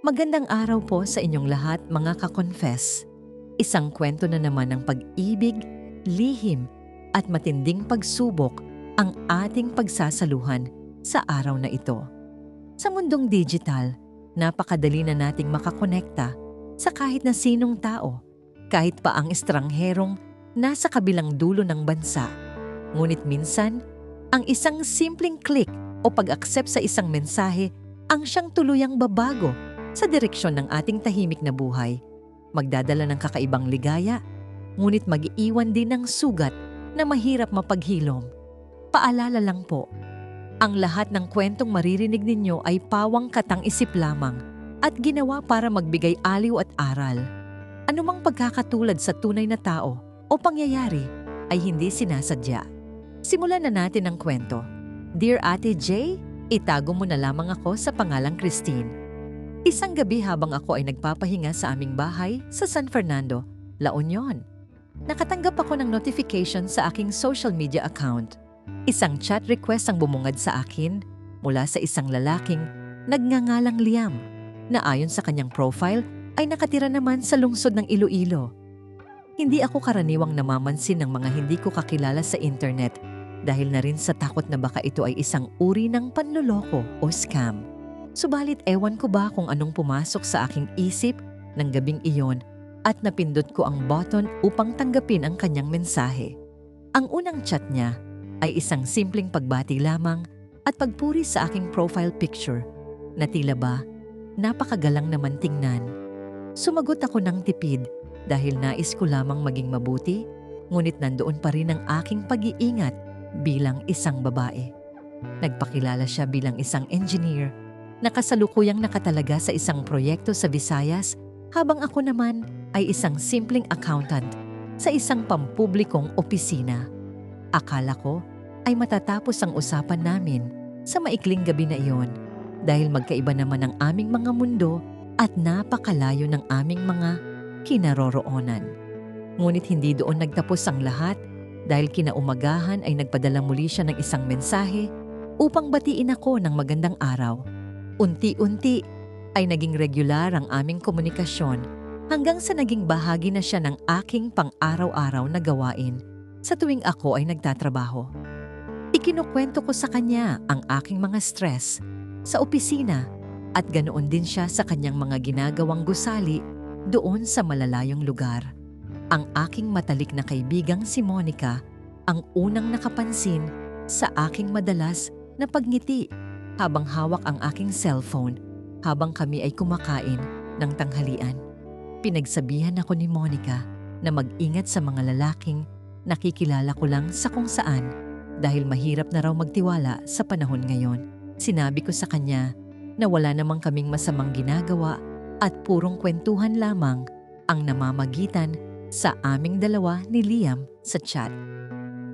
Magandang araw po sa inyong lahat mga ka-confess. Isang kwento na naman ng pag-ibig, lihim at matinding pagsubok ang ating pagsasaluhan sa araw na ito. Sa mundong digital, napakadali na nating makakonekta sa kahit na sinong tao, kahit pa ang estrangherong nasa kabilang dulo ng bansa. Ngunit minsan, ang isang simpleng click o pag-accept sa isang mensahe ang siyang tuluyang babago sa direksyon ng ating tahimik na buhay. Magdadala ng kakaibang ligaya, ngunit mag-iiwan din ng sugat na mahirap mapaghilom. Paalala lang po, ang lahat ng kwentong maririnig ninyo ay pawang katang-isip lamang at ginawa para magbigay aliw at aral. Anumang pagkakatulad sa tunay na tao o pangyayari ay hindi sinasadya. Simulan na natin ang kwento. Dear Ate J, itago mo na lamang ako sa pangalang Christine. Isang gabi habang ako ay nagpapahinga sa aming bahay sa San Fernando, La Union. Nakatanggap ako ng notification sa aking social media account. Isang chat request ang bumungad sa akin mula sa isang lalaking nagngangalang Liam na ayon sa kanyang profile ay nakatira naman sa lungsod ng Iloilo. Hindi ako karaniwang namamansin ng mga hindi ko kakilala sa internet dahil na rin sa takot na baka ito ay isang uri ng panloloko o scam. Subalit ewan ko ba kung anong pumasok sa aking isip ng gabing iyon at napindot ko ang button upang tanggapin ang kanyang mensahe. Ang unang chat niya ay isang simpleng pagbati lamang at pagpuri sa aking profile picture na tila ba napakagalang naman tingnan. Sumagot ako ng tipid dahil nais ko lamang maging mabuti, ngunit nandoon pa rin ang aking pag-iingat bilang isang babae. Nagpakilala siya bilang isang engineer na kasalukuyang nakatalaga sa isang proyekto sa Visayas habang ako naman ay isang simpleng accountant sa isang pampublikong opisina. Akala ko ay matatapos ang usapan namin sa maikling gabi na iyon dahil magkaiba naman ang aming mga mundo at napakalayo ng aming mga kinaroroonan. Ngunit hindi doon nagtapos ang lahat dahil kinaumagahan ay nagpadala muli siya ng isang mensahe upang batiin ako ng magandang araw. Unti-unti ay naging regular ang aming komunikasyon hanggang sa naging bahagi na siya ng aking pang-araw-araw na gawain sa tuwing ako ay nagtatrabaho. Ikinukwento ko sa kanya ang aking mga stress sa opisina at ganoon din siya sa kanyang mga ginagawang gusali doon sa malalayong lugar. Ang aking matalik na kaibigang si Monica ang unang nakapansin sa aking madalas na pagngiti habang hawak ang aking cellphone habang kami ay kumakain ng tanghalian. Pinagsabihan ako ni Monica na mag-ingat sa mga lalaking nakikilala ko lang sa kung saan dahil mahirap na raw magtiwala sa panahon ngayon. Sinabi ko sa kanya na wala namang kaming masamang ginagawa at purong kwentuhan lamang ang namamagitan sa aming dalawa ni Liam sa chat.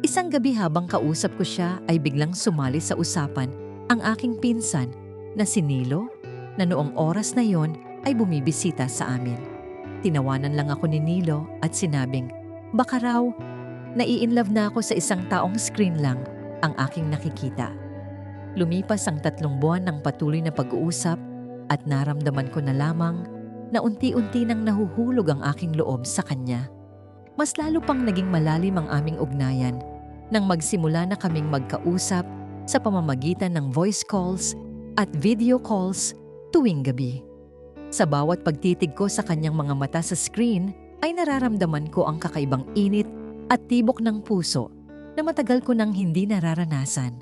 Isang gabi habang kausap ko siya ay biglang sumali sa usapan ang aking pinsan na si Nilo na noong oras na yon ay bumibisita sa amin. Tinawanan lang ako ni Nilo at sinabing, baka raw, nai-inlove na ako sa isang taong screen lang ang aking nakikita. Lumipas ang 3 buwan ng patuloy na pag-uusap at naramdaman ko na lamang na unti-unti nang nahuhulog ang aking loob sa kanya. Mas lalo pang naging malalim ang aming ugnayan nang magsimula na kaming magkausap sa pamamagitan ng voice calls at video calls tuwing gabi. Sa bawat pagtitig ko sa kanyang mga mata sa screen ay nararamdaman ko ang kakaibang init at tibok ng puso na matagal ko nang hindi nararanasan.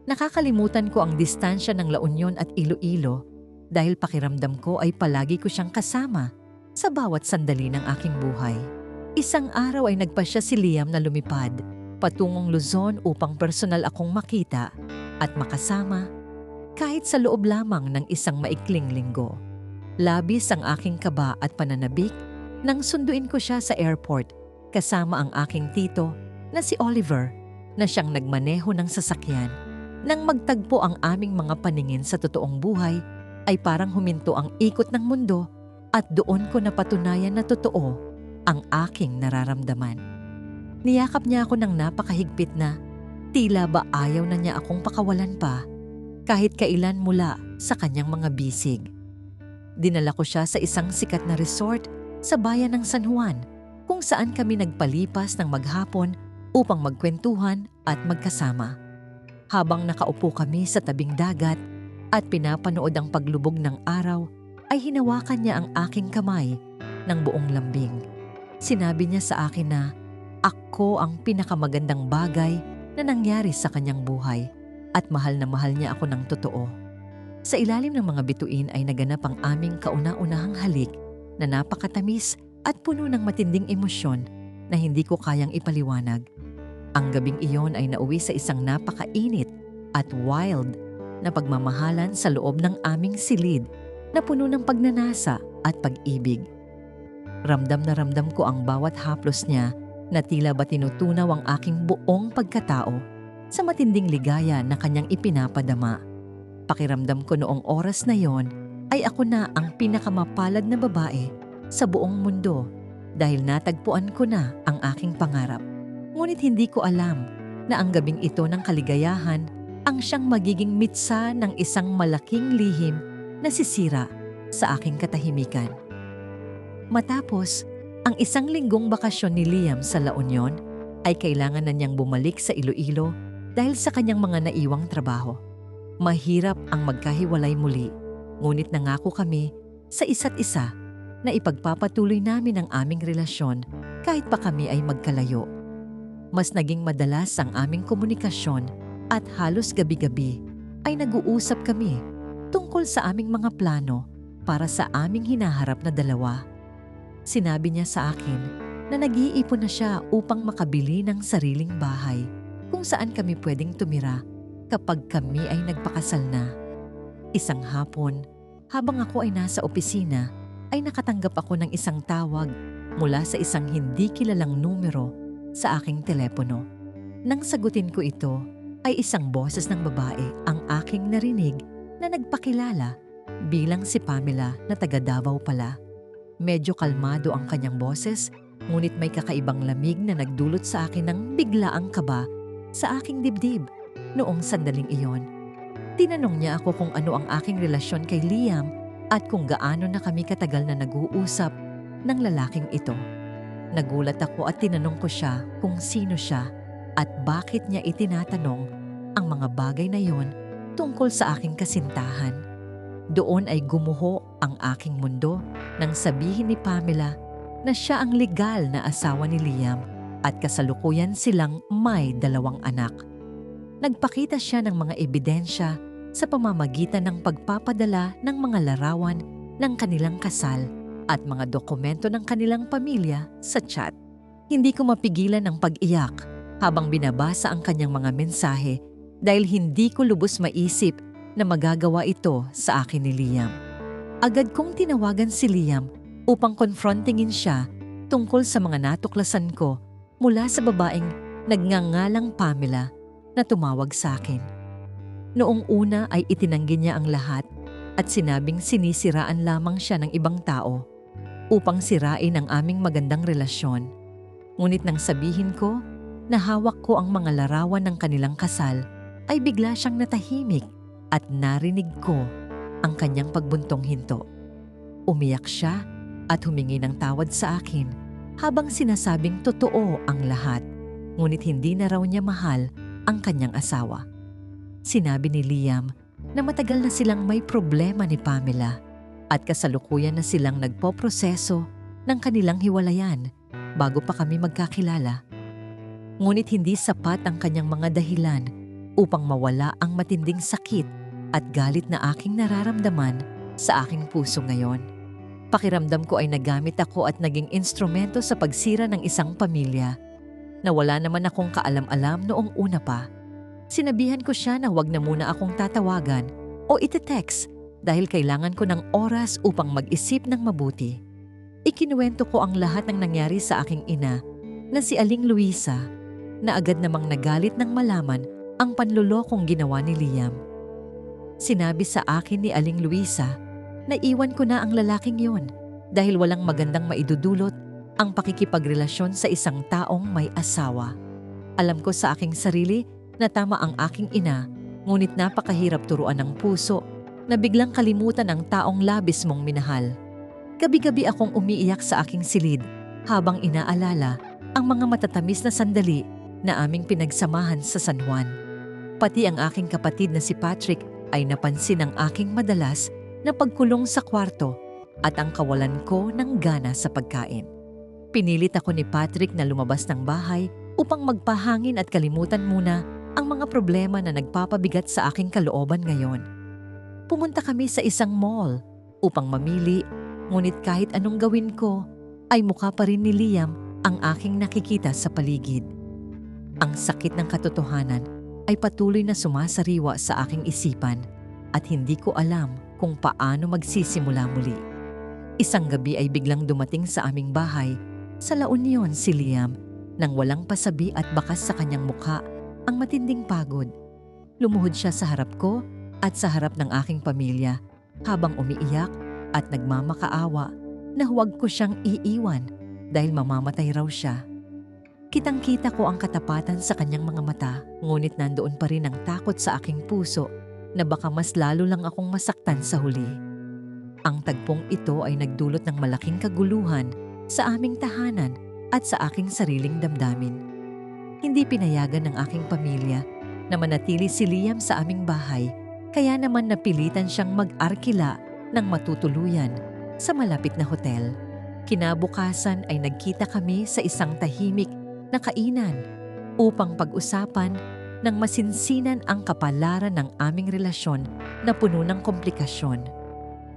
Nakakalimutan ko ang distansya ng La Union at Iloilo dahil pakiramdam ko ay palagi ko siyang kasama sa bawat sandali ng aking buhay. Isang araw ay nagpasya si Liam na lumipad patungong Luzon upang personal akong makita at makasama kahit sa loob lamang ng isang maikling linggo. Labis ang aking kaba at pananabik nang sunduin ko siya sa airport kasama ang aking tito na si Oliver na siyang nagmaneho ng sasakyan. Nang magtagpo ang aming mga paningin sa totoong buhay ay parang huminto ang ikot ng mundo at doon ko napatunayan na totoo ang aking nararamdaman. Niyakap niya ako ng napakahigpit na tila ba ayaw na niya akong pakawalan pa kahit kailan mula sa kanyang mga bisig. Dinala ko siya sa isang sikat na resort sa bayan ng San Juan, kung saan kami nagpalipas ng maghapon upang magkwentuhan at magkasama. Habang nakaupo kami sa tabing dagat at pinapanood ang paglubog ng araw, ay hinawakan niya ang aking kamay ng buong lambing. Sinabi niya sa akin na ako ang pinakamagandang bagay na nangyari sa kanyang buhay at mahal na mahal niya ako ng totoo. Sa ilalim ng mga bituin ay naganap ang aming kauna-unahang halik na napakatamis at puno ng matinding emosyon na hindi ko kayang ipaliwanag. Ang gabing iyon ay nauwi sa isang napakainit at wild na pagmamahalan sa loob ng aming silid na puno ng pagnanasa at pag-ibig. Ramdam na ramdam ko ang bawat haplos niya na tila ba tinutunaw ang aking buong pagkatao sa matinding ligaya na kanyang ipinapadama. Pakiramdam ko noong oras na yon ay ako na ang pinakamapalad na babae sa buong mundo dahil natagpuan ko na ang aking pangarap. Ngunit hindi ko alam na ang gabing ito ng kaligayahan ang siyang magiging mitsa ng isang malaking lihim na sisira sa aking katahimikan. Matapos ang isang linggong bakasyon ni Liam sa La Union, ay kailangan na niyang bumalik sa Iloilo dahil sa kanyang mga naiwang trabaho. Mahirap ang magkahiwalay muli, ngunit nangako kami sa isa't isa na ipagpapatuloy namin ang aming relasyon kahit pa kami ay magkalayo. Mas naging madalas ang aming komunikasyon at halos gabi-gabi ay nag-uusap kami tungkol sa aming mga plano para sa aming hinaharap na dalawa. Sinabi niya sa akin na nag-iipon na siya upang makabili ng sariling bahay kung saan kami pwedeng tumira kapag kami ay nagpakasal na. Isang hapon, habang ako ay nasa opisina, ay nakatanggap ako ng isang tawag mula sa isang hindi kilalang numero sa aking telepono. Nang sagutin ko ito, ay isang boses ng babae ang aking narinig na nagpakilala bilang si Pamela na taga Davao pala. Medyo kalmado ang kanyang boses, ngunit may kakaibang lamig na nagdulot sa akin ng biglaang kaba sa aking dibdib. Noong sandaling iyon, tinanong niya ako kung ano ang aking relasyon kay Liam at kung gaano na kami katagal na nag-uusap ng lalaking ito. Nagulat ako at tinanong ko siya kung sino siya at bakit niya itinatanong ang mga bagay na yon tungkol sa aking kasintahan. Doon ay gumuho ang aking mundo nang sabihin ni Pamela na siya ang legal na asawa ni Liam at kasalukuyan silang may 2 anak. Nagpakita siya ng mga ebidensya sa pamamagitan ng pagpapadala ng mga larawan ng kanilang kasal at mga dokumento ng kanilang pamilya sa chat. Hindi ko mapigilan ang pag-iyak habang binabasa ang kanyang mga mensahe dahil hindi ko lubos maisip na magagawa ito sa akin ni Liam. Agad kong tinawagan si Liam upang konfrontingin siya tungkol sa mga natuklasan ko mula sa babaeng nagngangalang Pamela na tumawag sa akin. Noong una ay itinanggi niya ang lahat at sinabing sinisiraan lamang siya ng ibang tao upang sirain ang aming magandang relasyon. Ngunit nang sabihin ko na hawak ko ang mga larawan ng kanilang kasal, ay bigla siyang natahimik at narinig ko ang kanyang pagbuntong hinto. Umiyak siya at humingi ng tawad sa akin habang sinasabing totoo ang lahat, ngunit hindi na raw niya mahal ang kanyang asawa. Sinabi ni Liam na matagal na silang may problema ni Pamela at kasalukuyan na silang nagpoproseso ng kanilang hiwalayan bago pa kami magkakilala. Ngunit hindi sapat ang kanyang mga dahilan upang mawala ang matinding sakit at galit na aking nararamdaman sa aking puso ngayon. Pakiramdam ko ay nagamit ako at naging instrumento sa pagsira ng isang pamilya na wala naman akong kaalam-alam noong una pa. Sinabihan ko siya na huwag na muna akong tatawagan o ite-text dahil kailangan ko ng oras upang mag-isip ng mabuti. Ikinuwento ko ang lahat ng nangyari sa aking ina na si Aling Luisa na agad namang nagalit nang malaman ang panlulokong ginawa ni Liam. Sinabi sa akin ni Aling Luisa na iwan ko na ang lalaking yon dahil walang magandang maidudulot ang pakikipagrelasyon sa isang taong may asawa. Alam ko sa aking sarili na tama ang aking ina, ngunit napakahirap turuan ng puso na biglang kalimutan ang taong labis mong minahal. Gabi-gabi akong umiiyak sa aking silid habang inaalala ang mga matatamis na sandali na aming pinagsamahan sa San Juan. Pati ang aking kapatid na si Patrick ay napansin ang aking madalas na pagkulong sa kwarto at ang kawalan ko ng gana sa pagkain. Pinilit ako ni Patrick na lumabas ng bahay upang magpahangin at kalimutan muna ang mga problema na nagpapabigat sa aking kalooban ngayon. Pumunta kami sa isang mall upang mamili, ngunit kahit anong gawin ko, ay mukha pa rin ni Liam ang aking nakikita sa paligid. Ang sakit ng katotohanan ay patuloy na sumasariwa sa aking isipan at hindi ko alam kung paano magsisimula muli. Isang gabi ay biglang dumating sa aming bahay sa La Union si Liam nang walang pasabi at bakas sa kanyang mukha ang matinding pagod. Lumuhod siya sa harap ko at sa harap ng aking pamilya habang umiiyak at nagmamakaawa na huwag ko siyang iiwan dahil mamamatay raw siya. Kitang-kita ko ang katapatan sa kanyang mga mata, ngunit nandoon pa rin ang takot sa aking puso na baka mas lalo lang akong masaktan sa huli. Ang tagpong ito ay nagdulot ng malaking kaguluhan sa aming tahanan at sa aking sariling damdamin. Hindi pinayagan ng aking pamilya na manatili si Liam sa aming bahay, kaya naman napilitan siyang mag-arkila ng matutuluyan sa malapit na hotel. Kinabukasan ay nagkita kami sa isang tahimik na kainan upang pag-usapan ng masinsinan ang kapalaran ng aming relasyon na puno ng komplikasyon.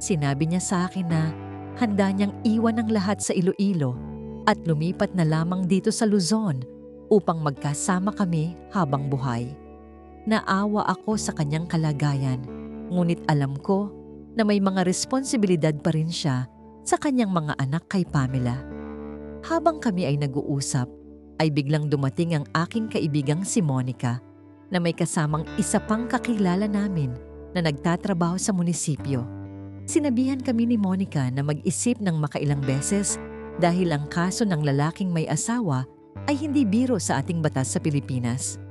Sinabi niya sa akin na handa niyang iwan ang lahat sa Iloilo at lumipat na lamang dito sa Luzon upang magkasama kami habang buhay. Naawa ako sa kanyang kalagayan, ngunit alam ko na may mga responsibilidad pa rin siya sa kanyang mga anak kay Pamela. Habang kami ay nag-uusap, ay biglang dumating ang aking kaibigang si Monica na may kasamang isa pang kakilala namin na nagtatrabaho sa munisipyo. Sinabihan kami ni Monica na mag-isip ng makailang beses dahil ang kaso ng lalaking may asawa ay hindi biro sa ating batas sa Pilipinas.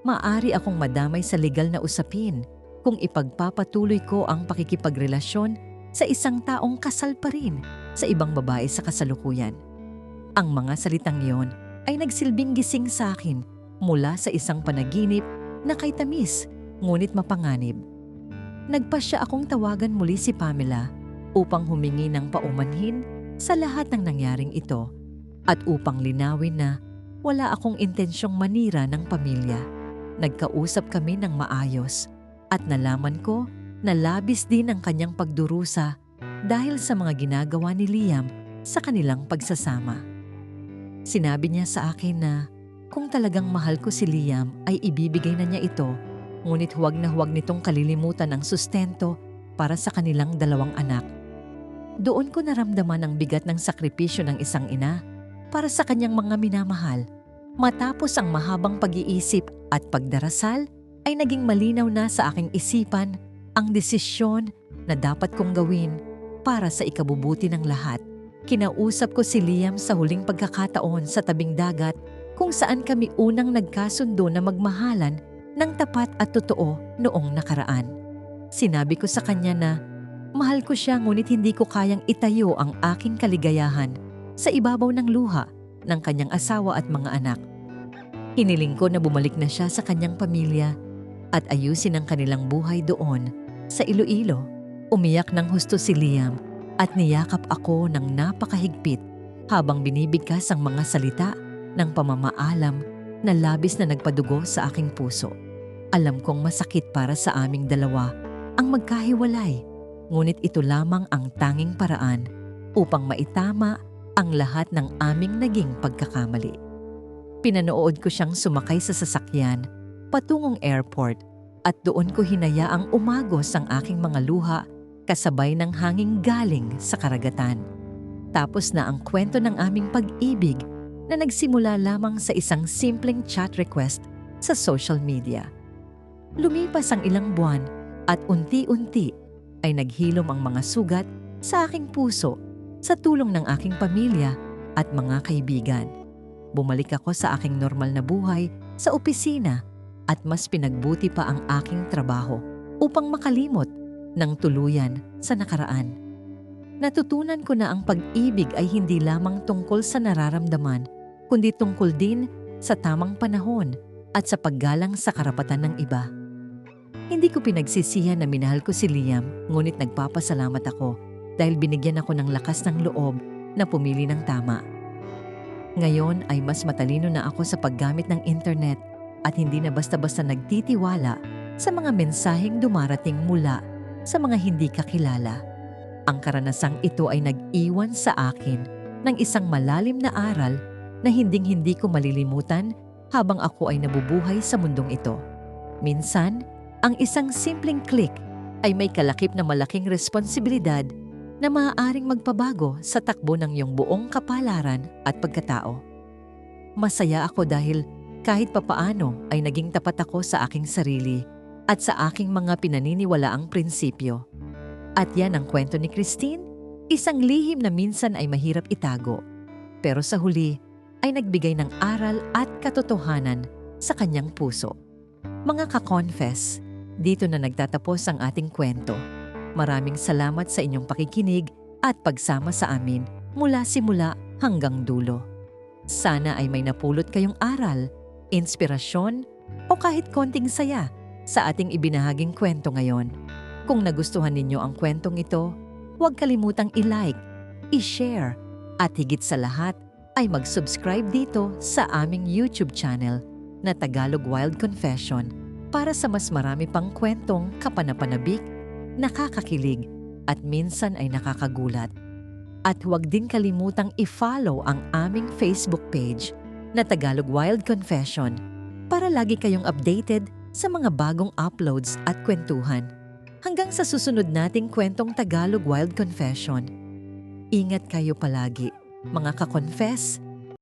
Maaari akong madamay sa legal na usapin kung ipagpapatuloy ko ang pakikipagrelasyon sa isang taong kasal pa rin sa ibang babae sa kasalukuyan. Ang mga salitang iyon ay nagsilbing gising sa akin mula sa isang panaginip na kay tamis ngunit mapanganib. Nagpasya akong tawagan muli si Pamela upang humingi ng paumanhin sa lahat ng nangyaring ito at upang linawin na wala akong intensyong manira ng pamilya. Nagkausap kami ng maayos at nalaman ko na labis din ang kanyang pagdurusa dahil sa mga ginagawa ni Liam sa kanilang pagsasama. Sinabi niya sa akin na kung talagang mahal ko si Liam ay ibibigay na niya ito, ngunit huwag na huwag nitong kalilimutan ang sustento para sa kanilang 2 anak. Doon ko naramdaman ang bigat ng sakripisyo ng isang ina para sa kanyang mga minamahal. Matapos ang mahabang pag-iisip at pagdarasal ay naging malinaw na sa aking isipan ang desisyon na dapat kong gawin para sa ikabubuti ng lahat. Kinausap ko si Liam sa huling pagkakataon sa tabing dagat kung saan kami unang nagkasundo na magmahalan ng tapat at totoo noong nakaraan. Sinabi ko sa kanya na mahal ko siya ngunit hindi ko kayang itayo ang aking kaligayahan sa ibabaw ng luha ng kanyang asawa at mga anak. Hiniling ko na bumalik na siya sa kanyang pamilya at ayusin ang kanilang buhay doon sa Iloilo. Umiyak ng husto si Liam at niyakap ako ng napakahigpit habang binibigkas ang mga salita ng pamamaalam na labis na nagpadugo sa aking puso. Alam kong masakit para sa aming dalawa ang magkahiwalay, ngunit ito lamang ang tanging paraan upang maitama ang lahat ng aming naging pagkakamali. Pinanood ko siyang sumakay sa sasakyan patungong airport at doon ko hinayaang umagos ang aking mga luha kasabay ng hanging galing sa karagatan. Tapos na ang kwento ng aming pag-ibig na nagsimula lamang sa isang simpleng chat request sa social media. Lumipas ang ilang buwan at unti-unti ay naghilom ang mga sugat sa aking puso sa tulong ng aking pamilya at mga kaibigan. Bumalik ako sa aking normal na buhay sa opisina at mas pinagbuti pa ang aking trabaho upang makalimot ng tuluyan sa nakaraan. Natutunan ko na ang pag-ibig ay hindi lamang tungkol sa nararamdaman, kundi tungkol din sa tamang panahon at sa paggalang sa karapatan ng iba. Hindi ko pinagsisihan na minahal ko si Liam, ngunit nagpapasalamat ako dahil binigyan ako ng lakas ng loob na pumili ng tama. Ngayon ay mas matalino na ako sa paggamit ng internet at hindi na basta-basta nagtitiwala sa mga mensaheng dumarating mula sa mga hindi kakilala. Ang karanasang ito ay nag-iwan sa akin ng isang malalim na aral na hinding-hindi ko malilimutan habang ako ay nabubuhay sa mundong ito. Minsan, ang isang simpleng click ay may kalakip na malaking responsibilidad na maaaring magpabago sa takbo ng iyong buong kapalaran at pagkatao. Masaya ako dahil kahit papaano ay naging tapat ako sa aking sarili at sa aking mga pinaniniwalaang prinsipyo. At yan ang kwento ni Christine, isang lihim na minsan ay mahirap itago, pero sa huli ay nagbigay ng aral at katotohanan sa kanyang puso. Mga ka-confess, dito na nagtatapos ang ating kwento. Maraming salamat sa inyong pakikinig at pagsama sa amin mula simula hanggang dulo. Sana ay may napulot kayong aral, inspirasyon o kahit konting saya sa ating ibinahaging kwento ngayon. Kung nagustuhan ninyo ang kwentong ito, huwag kalimutang i-like, i-share at higit sa lahat ay mag-subscribe dito sa aming YouTube channel na Tagalog Wild Confession para sa mas marami pang kwentong kapanapanabik, nakakakilig at minsan ay nakakagulat. At huwag din kalimutang i-follow ang aming Facebook page na Tagalog Wild Confession para lagi kayong updated sa mga bagong uploads at kwentuhan. Hanggang sa susunod nating kwentong Tagalog Wild Confession. Ingat kayo palagi, mga ka-confess.